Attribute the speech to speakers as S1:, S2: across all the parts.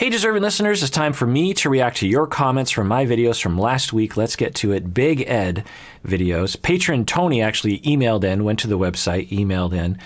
S1: Hey, deserving listeners, it's time for me to react to your comments from my videos from last week. Let's get to it. Big Ed videos. Patron Tony actually emailed in, went to the website, emailed in,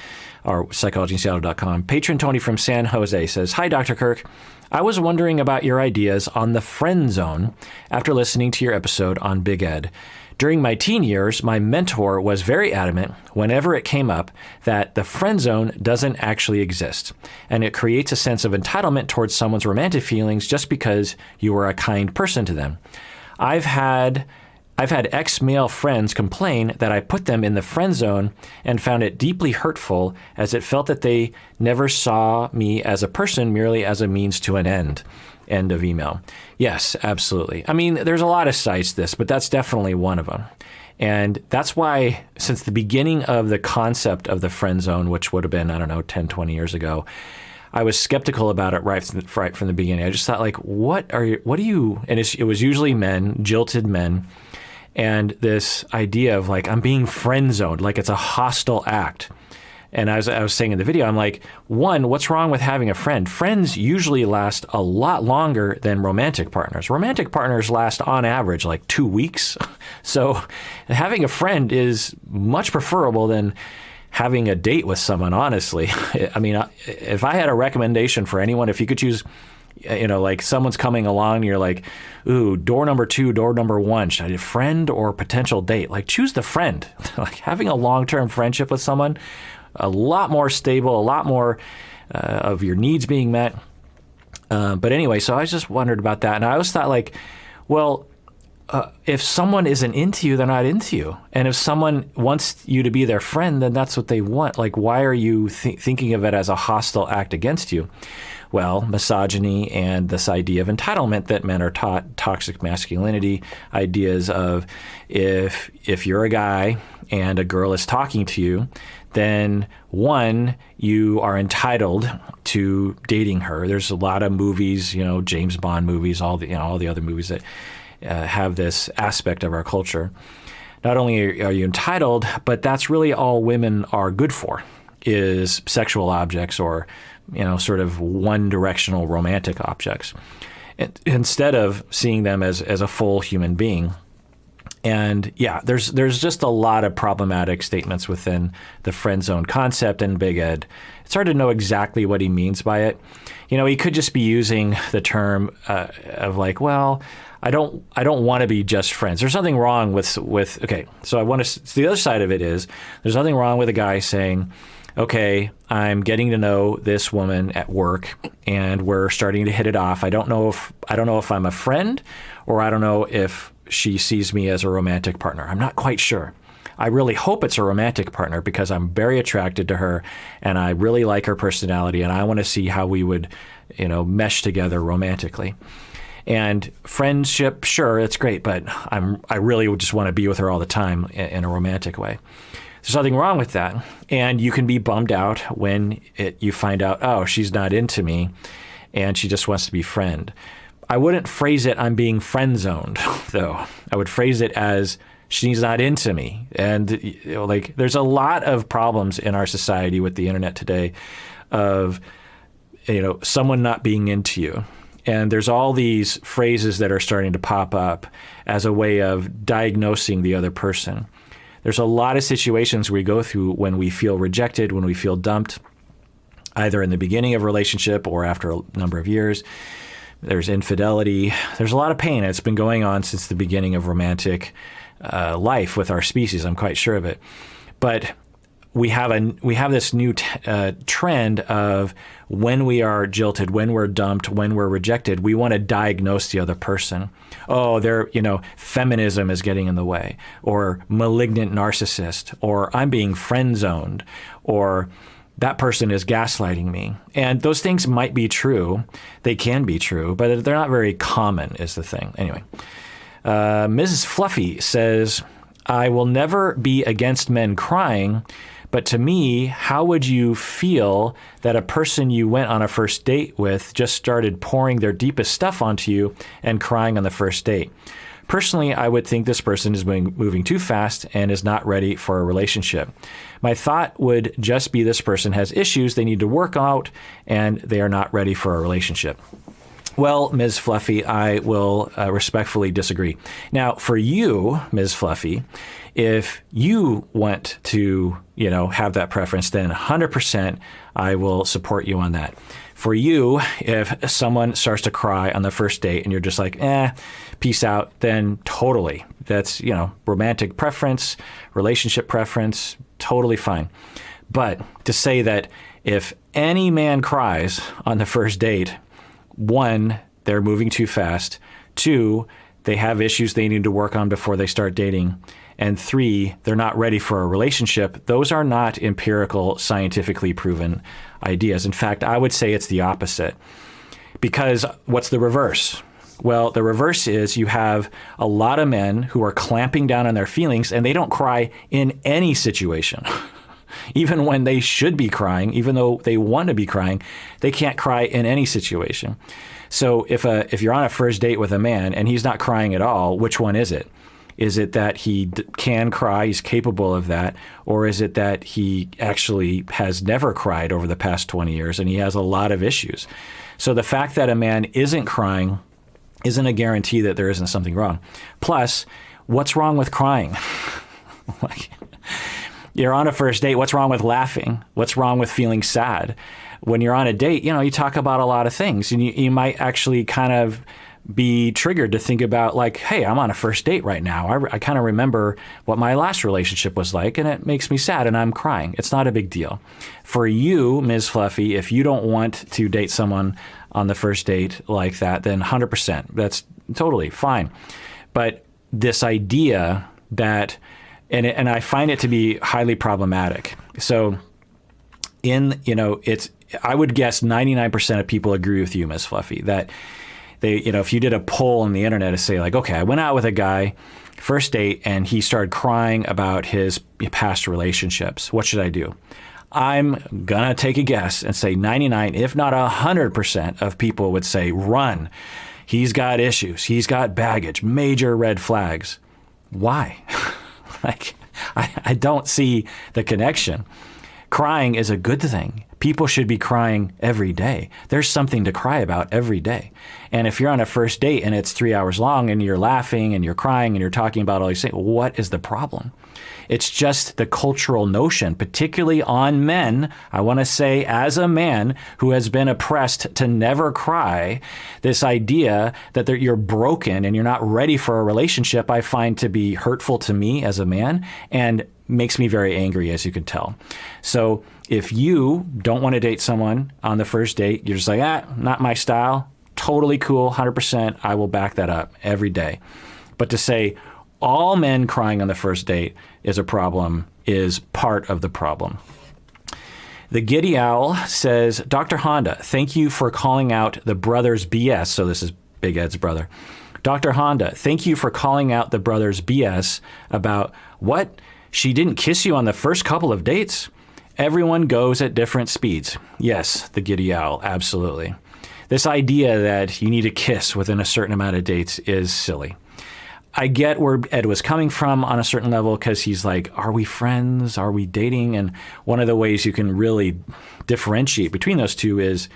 S1: or psychologyinseattle.com. Patron Tony from San Jose says, "Hi, Dr. Kirk. I was wondering about your ideas on the friend zone after listening to your episode on Big Ed. During my teen years, my mentor was very adamant whenever it came up that the friend zone doesn't actually exist, and it creates a sense of entitlement towards someone's romantic feelings just because you were a kind person to them. I've had ex-male friends complain that I put them in the friend zone and found it deeply hurtful, as it felt that they never saw me as a person, merely as a means to an end." End of email. Yes, absolutely. I mean, there's a lot of sides to this, but that's definitely one of them. And that's why, since the beginning of the concept of the friend zone, which would have been, 10, 20 years ago, I was skeptical about it right from the beginning. I just thought, like, what do you, and it was usually men, jilted men, and this idea of, like, I'm being friend zoned, like it's a hostile act. And as I was saying in the video, I'm like, one, what's wrong with having a friend? Friends usually last a lot longer than romantic partners. Romantic partners last on average like 2 weeks. So having a friend is much preferable than having a date with someone, honestly. I mean, if I had a recommendation for anyone, if you could choose, like someone's coming along and you're like, ooh, door number 2, door number 1, should I do friend or potential date? Like, choose the friend. Like, having a long-term friendship with someone, a lot more stable, a lot more of your needs being met. But anyway, so I just wondered about that. And I always thought, like, well, if someone isn't into you, they're not into you. And if someone wants you to be their friend, then that's what they want. Like, why are you thinking of it as a hostile act against you? Well, misogyny and this idea of entitlement that men are taught, toxic masculinity, ideas of if you're a guy and a girl is talking to you, then one, you are entitled to dating her. There's a lot of movies, James Bond movies, all the other movies that have this aspect of our culture. Not only are you entitled, but that's really all women are good for, is sexual objects or, sort of one-directional romantic objects, instead of seeing them as a full human being. And yeah, there's just a lot of problematic statements within the friend zone concept and Big Ed. It's hard to know exactly what he means by it. He could just be using the term of like, well, I don't want to be just friends. There's nothing wrong with okay. So the other side of it is there's nothing wrong with a guy saying, okay, I'm getting to know this woman at work and we're starting to hit it off. I don't know if I'm a friend, or I don't know if she sees me as a romantic partner. I'm not quite sure. I really hope it's a romantic partner because I'm very attracted to her and I really like her personality and I want to see how we would, mesh together romantically. And friendship, sure, it's great, but I really would just want to be with her all the time in a romantic way. There's nothing wrong with that. And you can be bummed out when you find out, oh, she's not into me and she just wants to be friend. I wouldn't phrase it, I'm being friend zoned, though. I would phrase it as she's not into me. And there's a lot of problems in our society with the internet today of, someone not being into you. And there's all these phrases that are starting to pop up as a way of diagnosing the other person. There's a lot of situations we go through when we feel rejected, when we feel dumped, either in the beginning of a relationship or after a number of years. There's infidelity. There's a lot of pain. It's been going on since the beginning of romantic life with our species. I'm quite sure of it. But we have this new trend of when we are jilted, when we're dumped, when we're rejected, we want to diagnose the other person. Oh, feminism is getting in the way, or malignant narcissist, or I'm being friend zoned, or that person is gaslighting me. And those things might be true. They can be true, but they're not very common is the thing. Anyway, Mrs. Fluffy says, I will never be against men crying, but to me, how would you feel that a person you went on a first date with just started pouring their deepest stuff onto you and crying on the first date? Personally, I would think this person is moving too fast and is not ready for a relationship. My thought would just be this person has issues they need to work out and they are not ready for a relationship. Well, Ms. Fluffy, I will respectfully disagree. Now, for you, Ms. Fluffy, if you want to, have that preference, then 100% I will support you on that. For you, if someone starts to cry on the first date and you're just like, peace out, then totally. That's, romantic preference, relationship preference, totally fine. But to say that if any man cries on the first date, 1, they're moving too fast. 2, they have issues they need to work on before they start dating. And 3, they're not ready for a relationship. Those are not empirical, scientifically proven ideas. In fact, I would say it's the opposite. Because what's the reverse? Well, the reverse is you have a lot of men who are clamping down on their feelings and they don't cry in any situation. Even when they should be crying, even though they want to be crying, they can't cry in any situation. So if you're on a first date with a man and he's not crying at all, which one is it? Is it that he can cry, he's capable of that, or is it that he actually has never cried over the past 20 years and he has a lot of issues? So the fact that a man isn't crying isn't a guarantee that there isn't something wrong. Plus, what's wrong with crying? You're on a first date. What's wrong with laughing? What's wrong with feeling sad? When you're on a date, you talk about a lot of things, and you might actually kind of be triggered to think about like, hey, I'm on a first date right now. I kind of remember what my last relationship was like, and it makes me sad, and I'm crying. It's not a big deal. For you, Ms. Fluffy, if you don't want to date someone on the first date like that, then 100%. That's totally fine. But this idea that and I find it to be highly problematic. So I would guess 99% of people agree with you, Ms. Fluffy, that if you did a poll on the internet to say like, okay, I went out with a guy, first date, and he started crying about his past relationships. What should I do? I'm going to take a guess and say 99, if not 100% of people would say, run. He's got issues. He's got baggage, major red flags. Why? I don't see the connection. Crying is a good thing. People should be crying every day. There's something to cry about every day. And if you're on a first date and it's 3 hours long and you're laughing and you're crying and you're talking about all these things, what is the problem? It's just the cultural notion, particularly on men. I want to say, as a man who has been oppressed to never cry, this idea that you're broken and you're not ready for a relationship, I find to be hurtful to me as a man and makes me very angry, as you can tell. So if you don't want to date someone on the first date, you're just like, not my style, totally cool, 100%, I will back that up every day. But to say all men crying on the first date is a problem is part of the problem. The Giddy Owl says, Dr. Honda, thank you for calling out the brother's BS. So this is Big Ed's brother. Dr. Honda, thank you for calling out the brother's BS about what? She didn't kiss you on the first couple of dates? Everyone goes at different speeds. Yes, the Giddy Owl, absolutely. This idea that you need to kiss within a certain amount of dates is silly. I get where Ed was coming from on a certain level because he's like, are we friends? Are we dating? And one of the ways you can really differentiate between those two is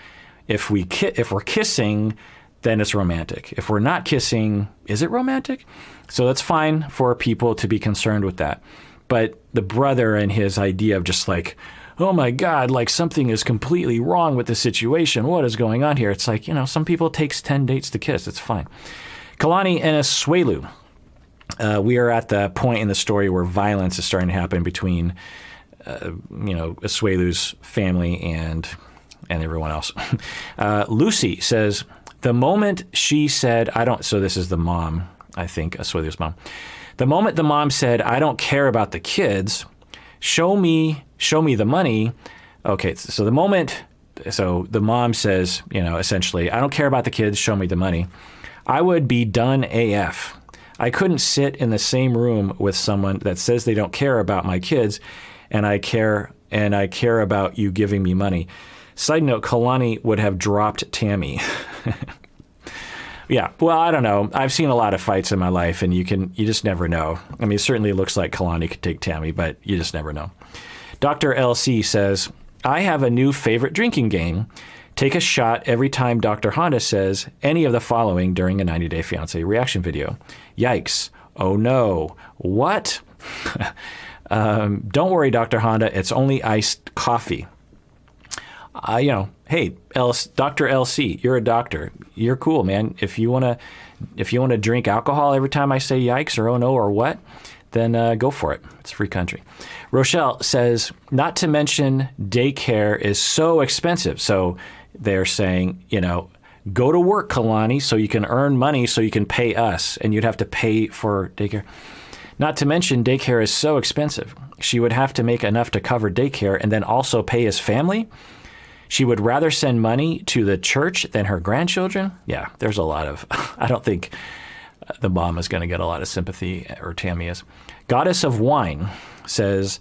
S1: if we're kissing, then it's romantic. If we're not kissing, is it romantic? So that's fine for people to be concerned with that. But the brother and his idea of just like, oh my God, like something is completely wrong with the situation. What is going on here? It's like, some people it takes 10 dates to kiss. It's fine. Kalani and Asuelu. We are at the point in the story where violence is starting to happen between, Asuelu's family and everyone else. Lucy says, the moment she said, so this is the mom, I think, Asuelu's mom. The moment the mom said, I don't care about the kids, show me the money. Okay, so the mom says, essentially, I don't care about the kids, show me the money. I would be done AF. I couldn't sit in the same room with someone that says they don't care about my kids and I care about you giving me money. Side note, Kalani would have dropped Tammy. Yeah, well, I don't know. I've seen a lot of fights in my life and you just never know. I mean, it certainly looks like Kalani could take Tammy, but you just never know. Dr. LC says, I have a new favorite drinking game. Take a shot every time Dr. Honda says any of the following during a 90-Day Fiance reaction video. Yikes. Oh no. What? Don't worry, Dr. Honda. It's only iced coffee. Hey, Dr. LC, you're a doctor. You're cool, man. If you want to drink alcohol every time I say yikes or oh no or what, then go for it. It's a free country. Rochelle says, not to mention daycare is so expensive. So they're saying, go to work, Kalani, so you can earn money so you can pay us, and you'd have to pay for daycare. Not to mention daycare is so expensive. She would have to make enough to cover daycare and then also pay his family. She would rather send money to the church than her grandchildren. Yeah, there's a lot of, I don't think the mom is going to get a lot of sympathy, or Tammy is. Goddess of Wine says,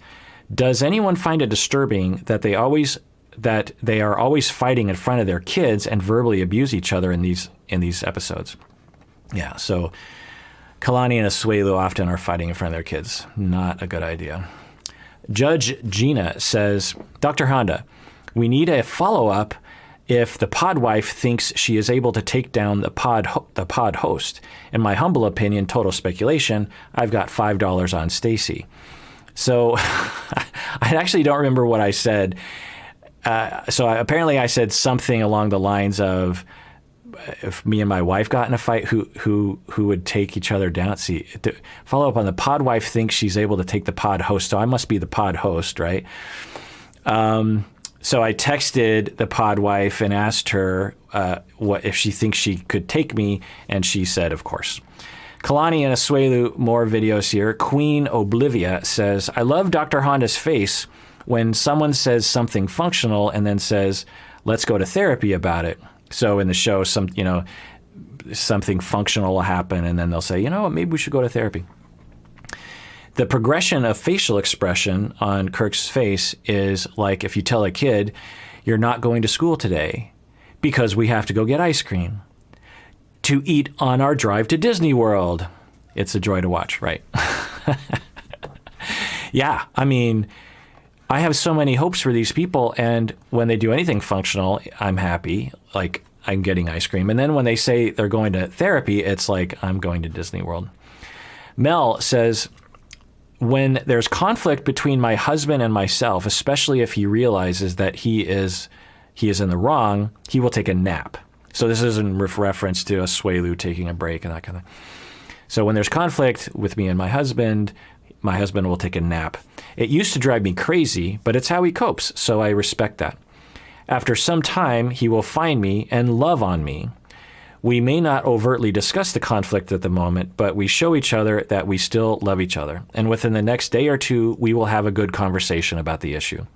S1: does anyone find it disturbing that they are always fighting in front of their kids and verbally abuse each other in these episodes? Yeah, so Kalani and Asuelu often are fighting in front of their kids. Not a good idea. Judge Gina says, Dr. Honda, we need a follow-up if the Podwife thinks she is able to take down the pod host. In my humble opinion, total speculation, I've got $5 on Stacy. So I actually don't remember what I said. Apparently I said something along the lines of, if me and my wife got in a fight, who would take each other down? See, to follow up on the Podwife thinks she's able to take the pod host. So I must be the pod host, right? So I texted the Podwife and asked her what if she thinks she could take me, and she said, of course. Kalani and Asuelu, more videos here. Queen Oblivia says, I love Dr. Honda's face when someone says something functional and then says, let's go to therapy about it. So in the show, something functional will happen, and then they'll say, maybe we should go to therapy. The progression of facial expression on Kirk's face is like if you tell a kid, you're not going to school today because we have to go get ice cream to eat on our drive to Disney World. It's a joy to watch, right? Yeah, I mean, I have so many hopes for these people, and when they do anything functional, I'm happy, like I'm getting ice cream. And then when they say they're going to therapy, it's like I'm going to Disney World. Mel says, when there's conflict between my husband and myself, especially if he realizes that he is in the wrong, he will take a nap. So this is in reference to Asuelu taking a break and that kind of thing. So when there's conflict with me and my husband will take a nap. It used to drive me crazy, but it's how he copes, so I respect that. After some time, he will find me and love on me. We may not overtly discuss the conflict at the moment, but we show each other that we still love each other. And within the next day or two, we will have a good conversation about the issue.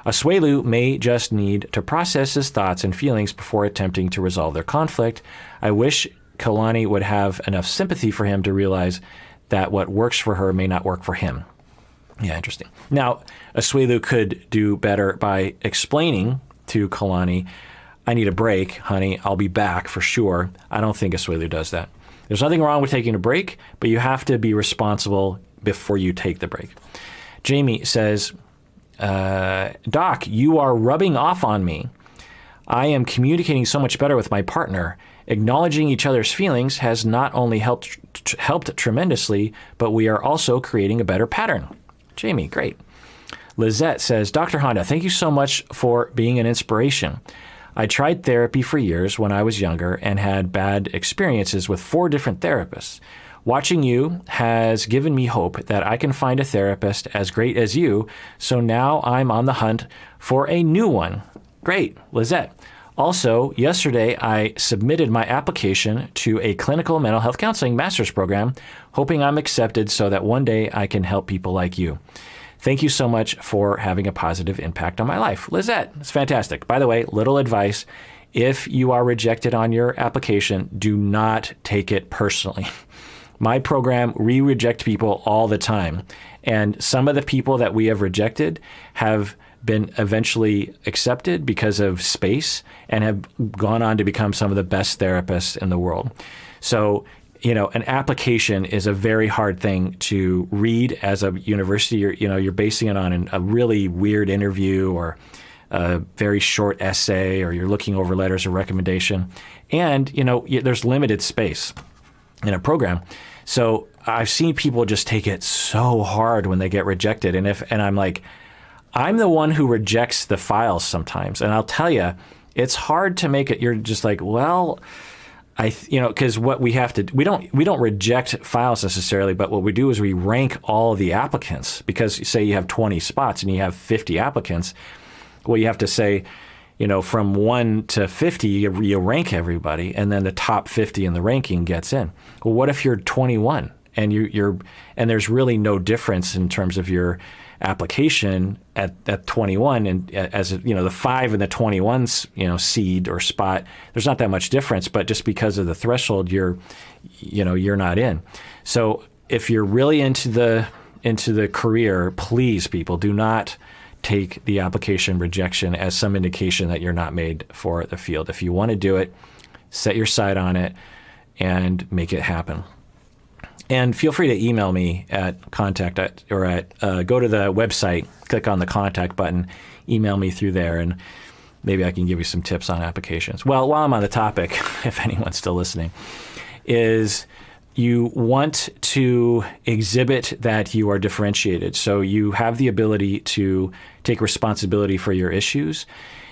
S1: Asuelu may just need to process his thoughts and feelings before attempting to resolve their conflict. I wish Kalani would have enough sympathy for him to realize that what works for her may not work for him. Yeah, interesting. Now, Asuelu could do better by explaining to Kalani, I need a break, honey. I'll be back for sure. I don't think Asuelu does that. There's nothing wrong with taking a break, but you have to be responsible before you take the break. Jamie says, Doc, you are rubbing off on me. I am communicating so much better with my partner. Acknowledging each other's feelings has not only helped tremendously, but we are also creating a better pattern. Jamie, great. Lizette says, Dr. Honda, thank you so much for being an inspiration. I tried therapy for years when I was younger and had bad experiences with 4 different therapists. Watching you has given me hope that I can find a therapist as great as you, so now I'm on the hunt for a new one. Great, Lizette. Also, yesterday I submitted my application to a clinical mental health counseling master's program, hoping I'm accepted so that one day I can help people like you. Thank you so much for having a positive impact on my life. Lizette, it's fantastic. By the way, little advice. If you are rejected on your application, do not take it personally. My program, we reject people all the time. And some of the people that we have rejected have been eventually accepted because of space and have gone on to become some of the best therapists in the world. So, an application is a very hard thing to read as a university. You're basing it on a really weird interview or a very short essay, or you're looking over letters of recommendation, and there's limited space in a program. So I've seen people just take it so hard when they get rejected, and I'm like, I'm the one who rejects the files sometimes, and I'll tell you, it's hard to make it. You're just like, well, because what we have to, we don't reject files necessarily, but what we do is we rank all of the applicants, because say you have 20 spots and you have 50 applicants. Well, you have to say, from 1 to 50, you rank everybody, and then the top 50 in the ranking gets in. Well, what if you're 21 and and there's really no difference in terms of your application at 21, and as the 5 and the 21's seed or spot, there's not that much difference, but just because of the threshold, you're not in. So if you're really into the career, please, people, do not take the application rejection as some indication that you're not made for the field. If you want to do it, set your sight on it and make it happen. And feel free to email me at contact go to the website, click on the contact button, email me through there, and maybe I can give you some tips on applications. Well, while I'm on the topic, if anyone's still listening, is you want to exhibit that you are differentiated. So you have the ability to take responsibility for your issues.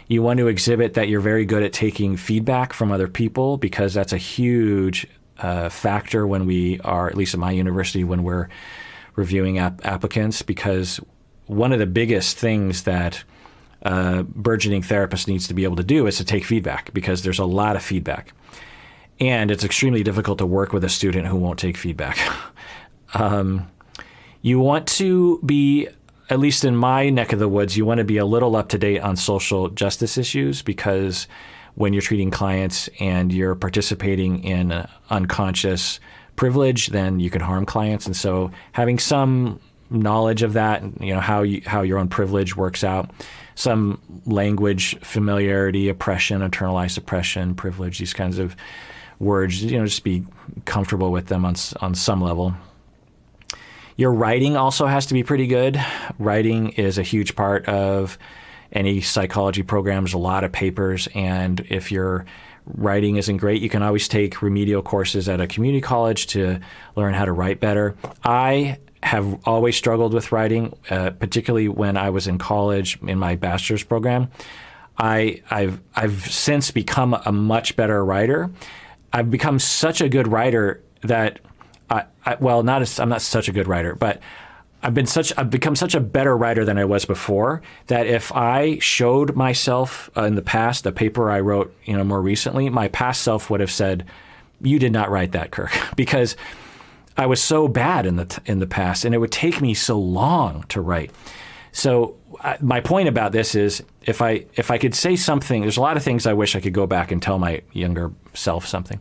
S1: You want to exhibit that you're very good at taking feedback from other people, because that's a huge factor when we are, at least at my university, when we're reviewing applicants, because one of the biggest things that burgeoning therapist needs to be able to do is to take feedback, because there's a lot of feedback. And it's extremely difficult to work with a student who won't take feedback. You want to be, at least in my neck of the woods, you want to be a little up to date on social justice issues, because when you're treating clients and you're participating in unconscious privilege, then you can harm clients. And so having some knowledge of that, how your own privilege works out, some language familiarity, oppression, internalized oppression, privilege, these kinds of words, just be comfortable with them on some level. Your writing also has to be pretty good. Writing is a huge part of any psychology program. There's a lot of papers, and if your writing isn't great, you can always take remedial courses at a community college to learn how to write better. I have always struggled with writing, particularly when I was in college in my bachelor's program. I've since become a much better writer. I've become such a good writer that I'm not such a good writer, but I've become such a better writer than I was before, that if I showed myself in the past a paper I wrote, more recently, my past self would have said, "You did not write that, Kirk," because I was so bad in the past, and it would take me so long to write. So my point about this is, if I could say something, there's a lot of things I wish I could go back and tell my younger self something.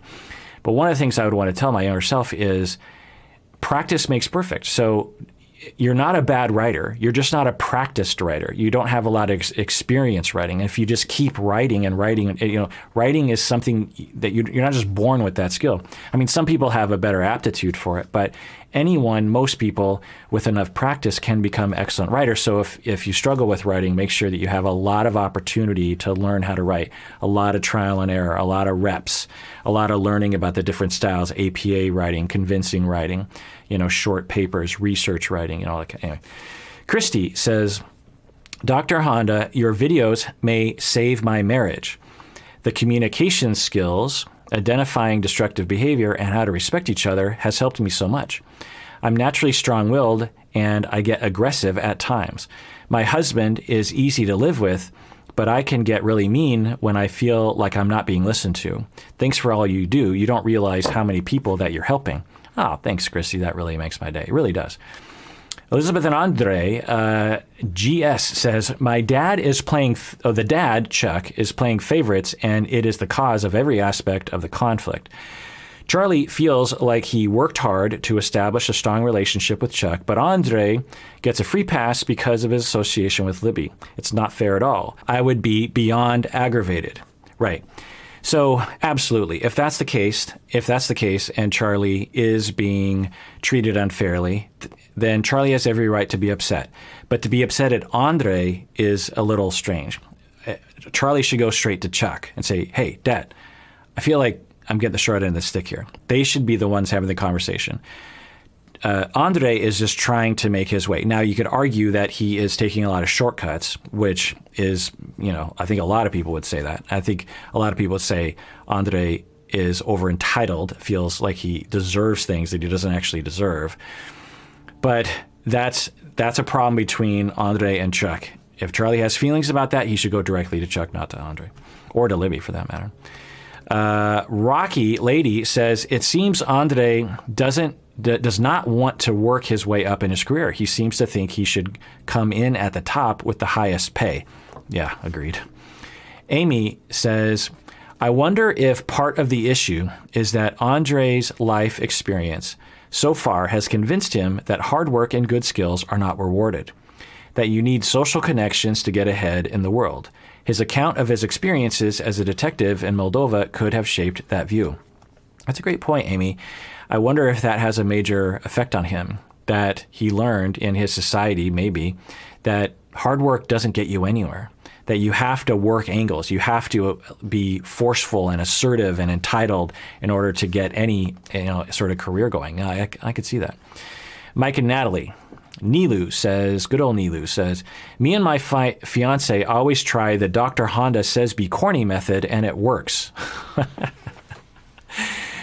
S1: But one of the things I would want to tell my younger self is, practice makes perfect. So you're not a bad writer. You're just not a practiced writer. You don't have a lot of experience writing. And if you just keep writing and writing, writing is something that you're not just born with that skill. I mean, some people have a better aptitude for it, but most people with enough practice can become excellent writers. So if you struggle with writing, make sure that you have a lot of opportunity to learn how to write, a lot of trial and error, a lot of reps, a lot of learning about the different styles, APA writing, convincing writing, short papers, research writing, all that. Anyway, Christy says, Dr. Honda, your videos may save my marriage. The communication skills, identifying destructive behavior, and how to respect each other has helped me so much. I'm naturally strong-willed, and I get aggressive at times. My husband is easy to live with, but I can get really mean when I feel like I'm not being listened to. Thanks for all you do. You don't realize how many people that you're helping. Oh, thanks, Christy. That really makes my day. It really does. Elizabeth and Andre, GS says, my dad is playing, the dad, Chuck, is playing favorites, and it is the cause of every aspect of the conflict. Charlie feels like he worked hard to establish a strong relationship with Chuck, but Andre gets a free pass because of his association with Libby. It's not fair at all. I would be beyond aggravated. Right. So absolutely, if that's the case, and Charlie is being treated unfairly, then Charlie has every right to be upset. But to be upset at Andre is a little strange. Charlie should go straight to Chuck and say, hey, Dad, I feel like I'm getting the short end of the stick here. They should be the ones having the conversation. Andre is just trying to make his way. Now, you could argue that he is taking a lot of shortcuts, which is, I think a lot of people would say that. I think a lot of people would say Andre is over entitled, feels like he deserves things that he doesn't actually deserve. But that's a problem between Andre and Chuck. If Charlie has feelings about that, he should go directly to Chuck, not to Andre, or to Libby for that matter. Rocky Lady says, it seems Andre does not want to work his way up in his career. He seems to think he should come in at the top with the highest pay. Yeah, agreed. Amy says, I wonder if part of the issue is that Andre's life experience so far has convinced him that hard work and good skills are not rewarded, that you need social connections to get ahead in the world. His account of his experiences as a detective in Moldova could have shaped that view. That's a great point, Amy. I wonder if that has a major effect on him, that he learned in his society, maybe, that hard work doesn't get you anywhere, that you have to work angles. You have to be forceful and assertive and entitled in order to get any sort of career going. I could see that. Mike and Natalie. Nilu says, good old Nilu says, me and my fiance always try the Dr. Honda says be corny method and it works.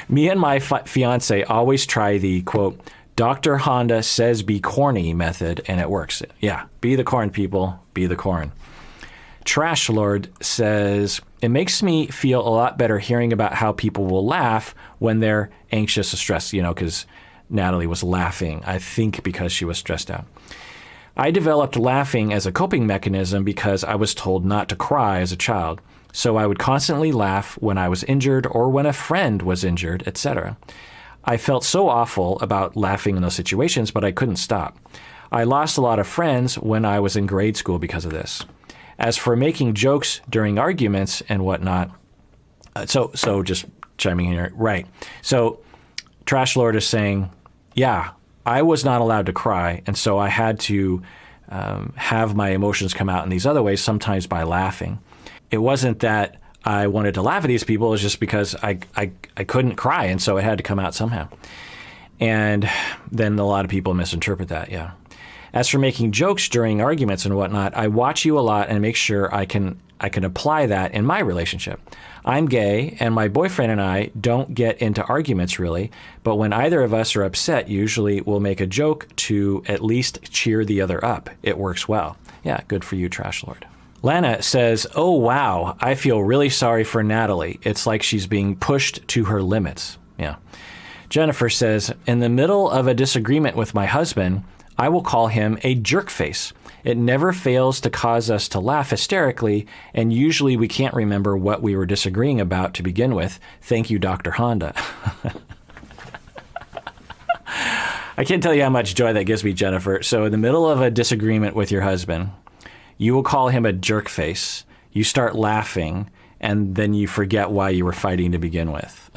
S1: Me and my fiance always try the, quote, Dr. Honda says be corny method and it works. Yeah, be the corn, people, be the corn. Trash Lord says, it makes me feel a lot better hearing about how people will laugh when they're anxious or stressed, because Natalie was laughing, I think because she was stressed out. I developed laughing as a coping mechanism because I was told not to cry as a child. So I would constantly laugh when I was injured or when a friend was injured, etc. I felt so awful about laughing in those situations, but I couldn't stop. I lost a lot of friends when I was in grade school because of this. As for making jokes during arguments and whatnot, so just chiming in here, right. So Trash Lord is saying, yeah, I was not allowed to cry, and so I had to have my emotions come out in these other ways, sometimes by laughing. It wasn't that I wanted to laugh at these people, it was just because I couldn't cry, and so it had to come out somehow. And then a lot of people misinterpret that, yeah. As for making jokes during arguments and whatnot, I watch you a lot and make sure I can apply that in my relationship. I'm gay, and my boyfriend and I don't get into arguments really, but when either of us are upset, usually we'll make a joke to at least cheer the other up. It works well. Yeah, good for you, Trash Lord. Lana says, oh wow, I feel really sorry for Natalie. It's like she's being pushed to her limits. Yeah. Jennifer says, in the middle of a disagreement with my husband, I will call him a jerk face. It never fails to cause us to laugh hysterically, and usually we can't remember what we were disagreeing about to begin with. Thank you, Dr. Honda. I can't tell you how much joy that gives me, Jennifer. So in the middle of a disagreement with your husband, you will call him a jerk face, you start laughing, and then you forget why you were fighting to begin with.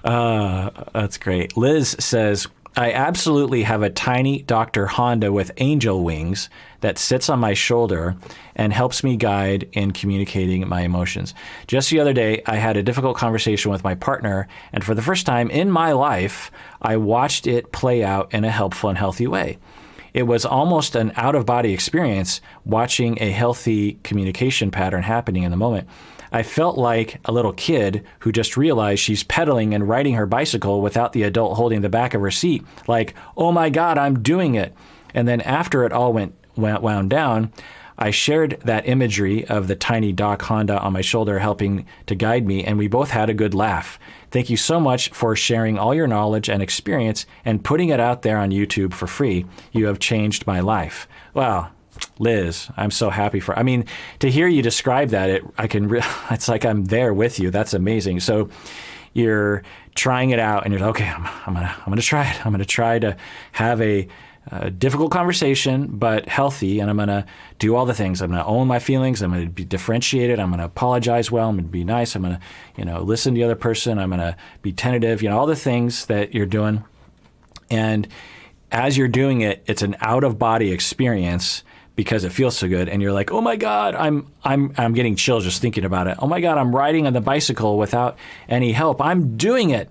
S1: That's great. Liz says, I absolutely have a tiny Dr. Honda with angel wings that sits on my shoulder and helps me guide in communicating my emotions. Just the other day, I had a difficult conversation with my partner, and for the first time in my life, I watched it play out in a helpful and healthy way. It was almost an out-of-body experience watching a healthy communication pattern happening in the moment. I felt like a little kid who just realized she's pedaling and riding her bicycle without the adult holding the back of her seat. Like, oh my God, I'm doing it. And then after it all wound down, I shared that imagery of the tiny Doc Honda on my shoulder helping to guide me, and we both had a good laugh. Thank you so much for sharing all your knowledge and experience and putting it out there on YouTube for free. You have changed my life. Wow. Liz, I'm so happy to hear you describe that. It's like I'm there with you. That's amazing. So you're trying it out and you're like, okay, I'm gonna try it. I'm gonna try to have a difficult conversation, but healthy. And I'm gonna do all the things. I'm gonna own my feelings. I'm gonna be differentiated. I'm gonna apologize well. I'm gonna be nice. I'm gonna, listen to the other person. I'm gonna be tentative. All the things that you're doing. And as you're doing it, it's an out of body experience. because it feels so good, and you're like, oh my God, I'm getting chills just thinking about it. Oh my God, I'm riding on the bicycle without any help. I'm doing it.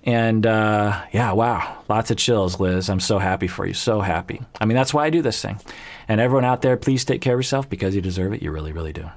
S1: And yeah, wow, lots of chills, Liz. I'm so happy for you, so happy. I mean, that's why I do this thing. And everyone out there, please take care of yourself because you deserve it. You really, really do.